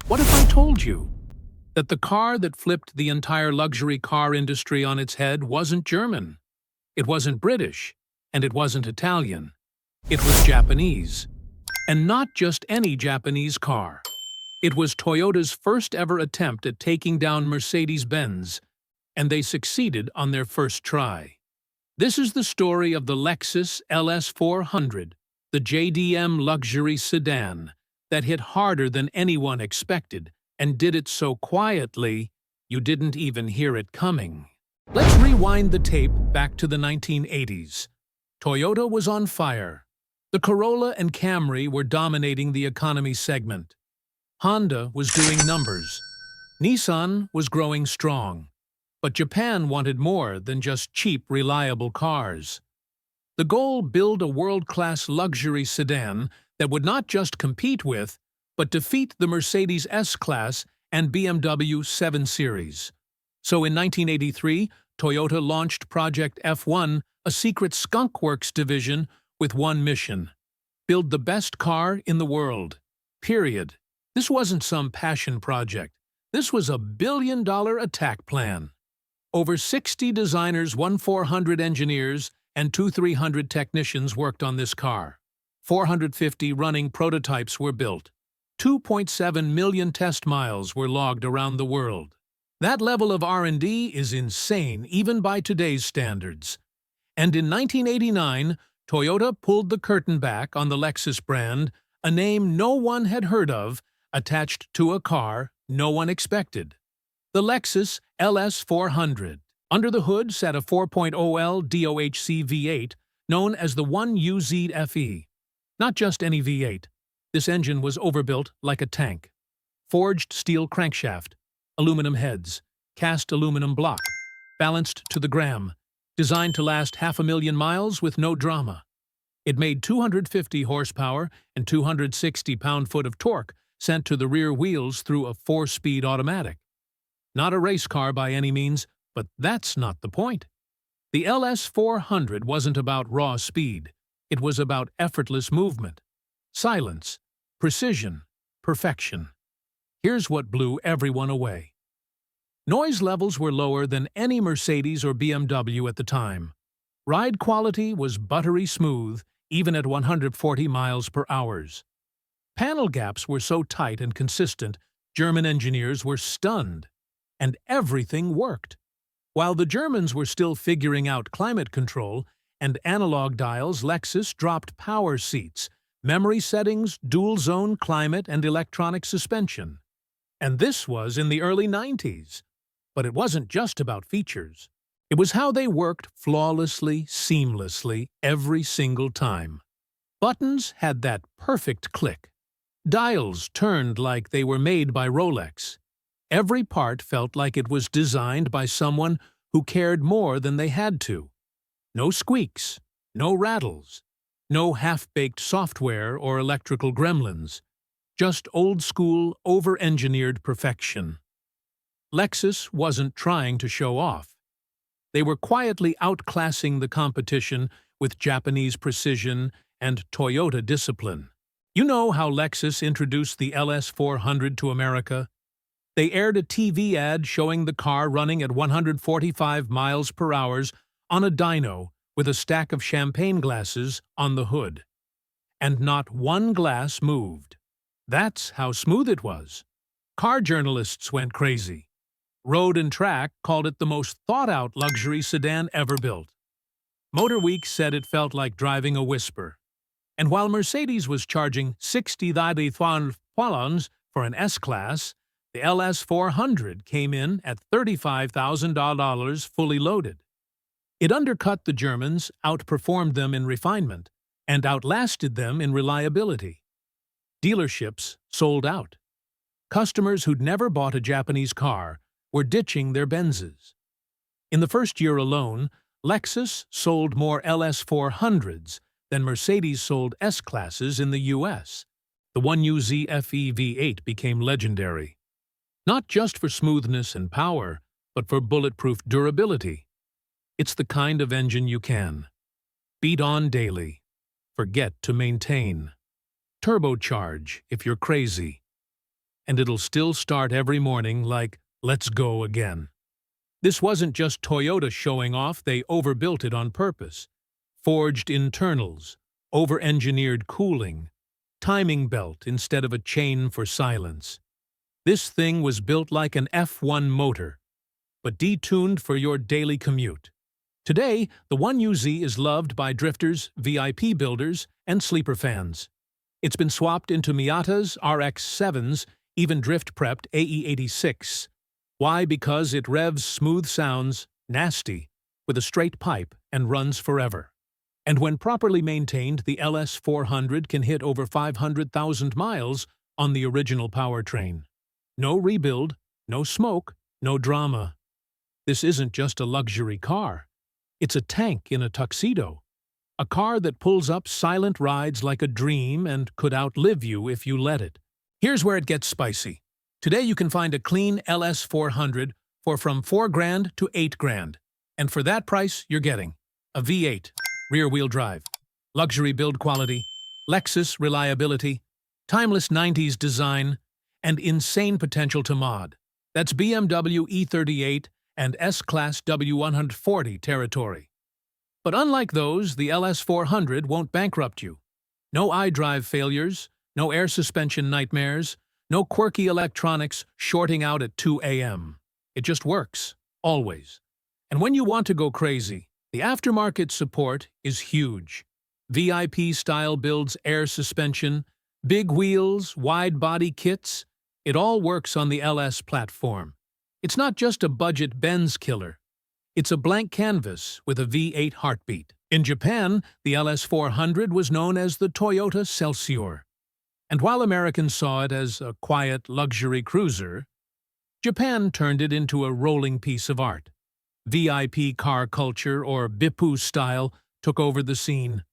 What if I told you that the car that flipped the entire luxury car industry on its head wasn't German, it wasn't British, and it wasn't Italian. It was Japanese. And not just any Japanese car. It was Toyota's first ever attempt at taking down Mercedes-Benz, and they succeeded on their first try. This is the story of the Lexus LS400, the JDM luxury sedan, that hit harder than anyone expected and did it so quietly you didn't even hear it coming. Let's rewind the tape back to the 1980s. Toyota was on fire. The Corolla and Camry were dominating the economy segment. Honda was doing numbers. Nissan was growing strong. But Japan wanted more than just cheap, reliable cars. The goal: build a world-class luxury sedan that would not just compete with, but defeat the Mercedes S-Class and BMW 7 Series. So in 1983, Toyota launched Project F1, a secret skunkworks division with one mission: build the best car in the world. Period. This wasn't some passion project. This was a billion-dollar attack plan. Over 60 designers, 400 engineers, and 300 technicians worked on this car. 450 running prototypes were built. 2.7 million test miles were logged around the world. That level of R&D is insane, even by today's standards. And in 1989, Toyota pulled the curtain back on the Lexus brand, a name no one had heard of, attached to a car no one expected. The Lexus LS400. Under the hood sat a 4.0L DOHC V8, known as the 1UZ-FE. Not just any V8. This engine was overbuilt like a tank. Forged steel crankshaft, aluminum heads, cast aluminum block, balanced to the gram, designed to last 500,000 miles with no drama. It made 250 horsepower and 260 pound-foot of torque sent to the rear wheels through a 4-speed automatic. Not a race car by any means, but that's not the point. The LS400 wasn't about raw speed. It was about effortless movement, silence, precision, perfection. Here's what blew everyone away. Noise levels were lower than any Mercedes or BMW at the time. Ride quality was buttery smooth, even at 140 miles per hour. Panel gaps were so tight and consistent, German engineers were stunned. And everything worked. While the Germans were still figuring out climate control and analog dials, Lexus dropped power seats, memory settings, dual-zone climate, and electronic suspension. And this was in the early 90s. But it wasn't just about features. It was how they worked flawlessly, seamlessly, every single time. Buttons had that perfect click. Dials turned like they were made by Rolex. Every part felt like it was designed by someone who cared more than they had to. No squeaks, no rattles, no half-baked software or electrical gremlins. Just old-school, over-engineered perfection. Lexus wasn't trying to show off. They were quietly outclassing the competition with Japanese precision and Toyota discipline. You know how Lexus introduced the LS400 to America? They aired a TV ad showing the car running at 145 miles per hour on a dyno with a stack of champagne glasses on the hood. And not one glass moved. That's how smooth it was. Car journalists went crazy. Road and Track called it the most thought-out luxury sedan ever built. Motor Week said it felt like driving a Whisper. And while Mercedes was charging $60,000 for an S-Class, the LS400 came in at $35,000 fully loaded. It undercut the Germans, outperformed them in refinement, and outlasted them in reliability. Dealerships sold out. Customers who'd never bought a Japanese car were ditching their Benzes. In the first year alone, Lexus sold more LS400s than Mercedes sold S-Classes in the U.S. The 1UZ-FE V8 became legendary. Not just for smoothness and power, but for bulletproof durability. It's the kind of engine you can beat on daily, forget to maintain, turbocharge if you're crazy, and it'll still start every morning like, let's go again. This wasn't just Toyota showing off, they overbuilt it on purpose. Forged internals, over-engineered cooling, timing belt instead of a chain for silence. This thing was built like an F1 motor, but detuned for your daily commute. Today, the 1UZ is loved by drifters, VIP builders, and sleeper fans. It's been swapped into Miatas, RX-7s, even drift-prepped AE86. Why? Because it revs smooth sounds, nasty, with a straight pipe and runs forever. And when properly maintained, the LS400 can hit over 500,000 miles on the original powertrain. No rebuild, no smoke, no drama. This isn't just a luxury car. It's a tank in a tuxedo. A car that pulls up silent rides like a dream and could outlive you if you let it. Here's where it gets spicy. Today you can find a clean LS400 for from $4,000 to $8,000. And for that price, you're getting a V8, rear-wheel drive, luxury build quality, Lexus reliability, timeless 90s design, and insane potential to mod. That's BMW E38 and S-Class W140 territory. But unlike those, the LS400 won't bankrupt you. No iDrive failures, no air suspension nightmares, no quirky electronics shorting out at 2 a.m. It just works, always. And when you want to go crazy, the aftermarket support is huge. VIP-style builds, air suspension, big wheels, wide-body kits. It all works on the LS platform. It's not just a budget Benz killer. It's a blank canvas with a V8 heartbeat. In Japan, the LS400 was known as the Toyota Celsior. And while Americans saw it as a quiet luxury cruiser, Japan turned it into a rolling piece of art. VIP car culture, or Bippu style, took over the scene.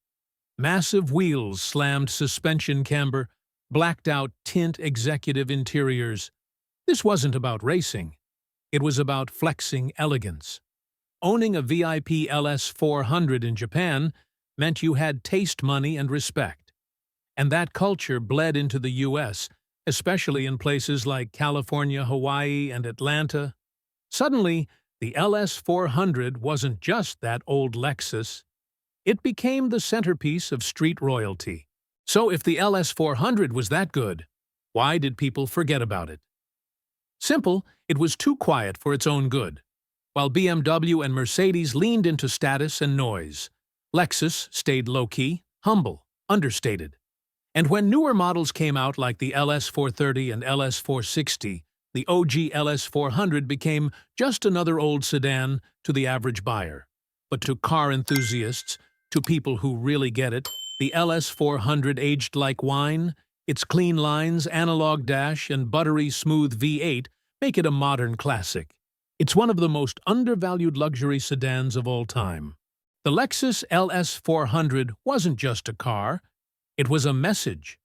Massive wheels, slammed suspension camber, blacked-out tint executive interiors. This wasn't about racing. It was about flexing elegance. Owning a VIP LS400 in Japan meant you had taste money and respect. And that culture bled into the U.S., especially in places like California, Hawaii, and Atlanta. Suddenly, the LS400 wasn't just that old Lexus. It became the centerpiece of street royalty. So if the LS400 was that good, why did people forget about it? Simple, it was too quiet for its own good. While BMW and Mercedes leaned into status and noise, Lexus stayed low-key, humble, understated. And when newer models came out like the LS430 and LS460, the OG LS400 became just another old sedan to the average buyer. But to car enthusiasts, to people who really get it, the LS400 aged like wine. Its clean lines, analog dash, and buttery-smooth V8 make it a modern classic. It's one of the most undervalued luxury sedans of all time. The Lexus LS400 wasn't just a car. It was a message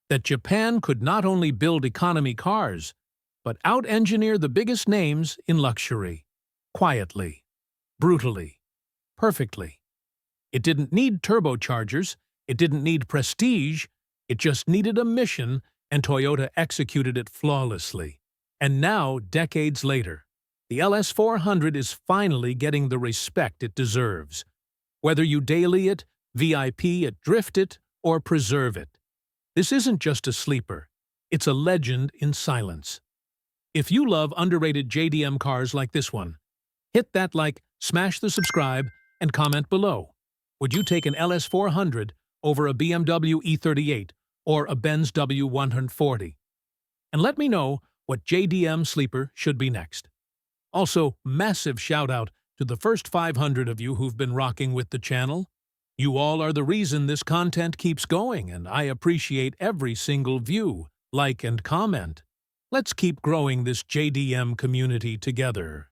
that Japan could not only build economy cars, but out-engineer the biggest names in luxury. Quietly, brutally, perfectly. It didn't need turbochargers, it didn't need prestige, it just needed a mission, and Toyota executed it flawlessly. And now, decades later, the LS400 is finally getting the respect it deserves. Whether you daily it, VIP it, drift it, or preserve it. This isn't just a sleeper. It's a legend in silence. If you love underrated JDM cars like this one, hit that like, smash the subscribe, and comment below. Would you take an LS400 over a BMW E38 or a Benz W140? And let me know what JDM sleeper should be next. Also, massive shout-out to the first 500 of you who've been rocking with the channel. You all are the reason this content keeps going, and I appreciate every single view, like, and comment. Let's keep growing this JDM community together.